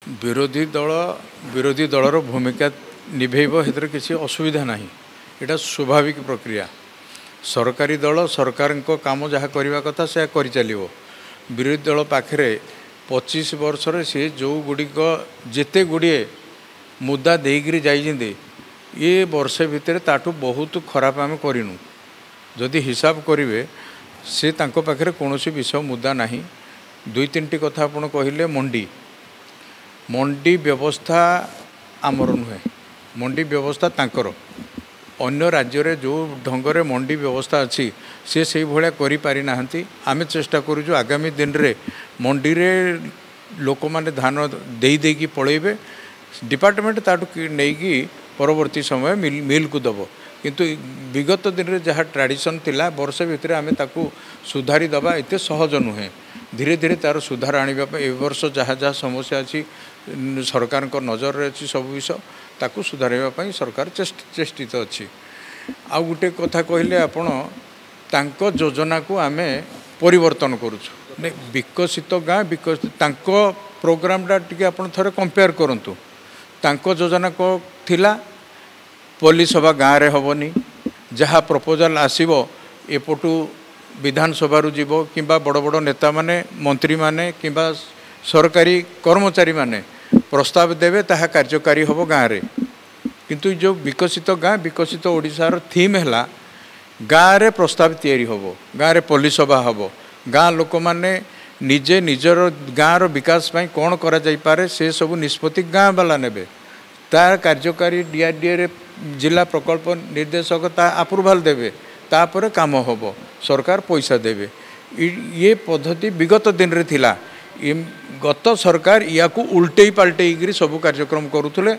विरोधी दलर भूमिका निभेब हेतु किसी असुविधा ना यहाँ स्वाभाविक प्रक्रिया। सरकारी दल सरकार काम जहाँ करने कथा से कर चलो। विरोधी दल पाखे 25 वर्ष सी जो गुड़िक जिते गुड़े मुद्दा देकर जाइए ये वर्षे भितर ताठू बहुत खराब आम करूँ। जदि हिसाब करेंगे से पाखे कौन विषय मुद्दा ना। दुई तीन टी कथा आप कहले मंडी व्यवस्था आमर नुहे, मंडी व्यवस्था तांकर अन्य राज्य रे जो ढंगरे मंडी व्यवस्था अच्छी सी से भाया करें। आम चेष्टा करूँ आगामी दिन रे मंडी रे लोक मैंने धान दे की पलैबे डिपार्टमेंट ताठू नहीं परवर्ती समय मिल को दब। किंतु विगत दिन रे जहाँ ट्रेडिशन थिला वर्ष भितर आम ताकू सुधारी दबा एते सहज नुहे। धीरे धीरे तार सुधार आने ए वर्ष जहाँ जहाँ समस्या अच्छी सरकार नजर अच्छी सब विषय ताकू सुधारवाई सरकार चेष्टित अच्छी। आ गोटे कथा कहले आपण तांको योजना को आम परिवर्तन करुछु। विकसित गाँ विकसित प्रोग्रामटा टी आपण थोड़े कंपेयर करंतु। तांको योजना को थिला पल्लीसभा गाँव रे हेनी जहाँ प्रपोजल आसीबो एपटू विधानसभा जीव कि बड़ बड़ नेता माने मंत्री माने कि सरकारी कर्मचारी माने प्रस्ताव देवे ताहा कार्यकारी होबो गाँव रे। किंतु जो विकसित गाँ विकसित ओडिशार थीम है गाँव रे प्रस्ताव तैयारी होबो, गाँव रे पल्लीसभा होबो, गाँ लोक माने निजे निजर गाँव रो विकास पाई कौन करा जाई पारे से सब निष्पत्ति गाँ वाला नेबे। तार कार्यकारी डीआरडीए रे जिला प्रकल्प निर्देशक ता अप्रूवाल देवे तापर काम होबो, सरकार पैसा देवे। ये पद्धति विगत दिन रे थिला। गत सरकार या को उल्टे पाल्टे सब कार्यक्रम करुले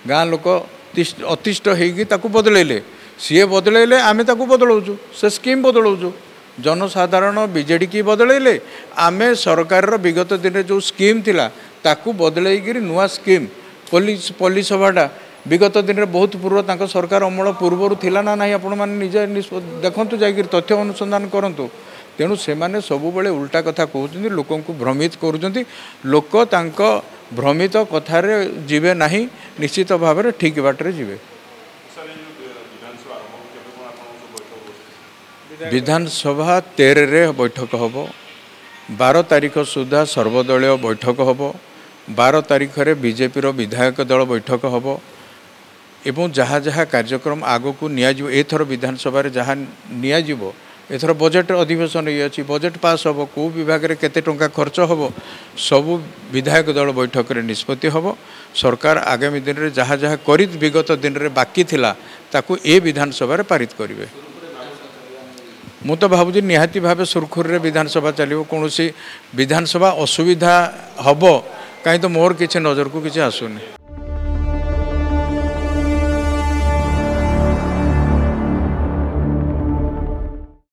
गाँ लोक अतिष्ट होगी बदलैले सी बदलैले आम बदलाऊँ से स्कीम बदलाऊँ। जनसाधारण बीजेडी की बदलैले आमे सरकार विगत दिन रे जो स्कीम थिला ताकू बदलैकरी नुआ स्कीम पल्लीसभाटा विगत दिन में बहुत पूर्व तांको सरकार अमल पूर्वर थिला ना नहीं आपण माने निजे देखंतु जाइए तथ्य अनुसंधान करंतु। तेणु से माने सब बेले उल्टा कथा कहते लोक को भ्रमित करुँच। लोक तांको भ्रमित कथार जीवे नहीं, निश्चित भाव में ठीक बाटे जीवे। विधानसभा 13 रे बैठक हम 12 तारीख सुधा सर्वदलीय बैठक हम 12 तारीख रे बीजेपी विधायक दल बैठक हम एवं जहाँ जहाँ कार्यक्रम आग को नियाजिबो एथर विधानसभा जहाँ नियाजिबो एथर बजेट अधिवेशन ये अच्छी बजेट पास हम कौ विभाग रे केते टंका खर्च हम सबू विधायक दल बैठक रे निष्पत्ति हम। सरकार आगामी दिन रे जहाँ जहाँ करी विगत दिन रे बाकी थिला ताकू ए विधानसभा रे पारित करिवे। मु तो भावुँ निहाती भाव सुरखुर रे विधानसभा चलो कौन विधानसभा असुविधा हम कहीं तो मोर किसी नजर को किसी आसुनी।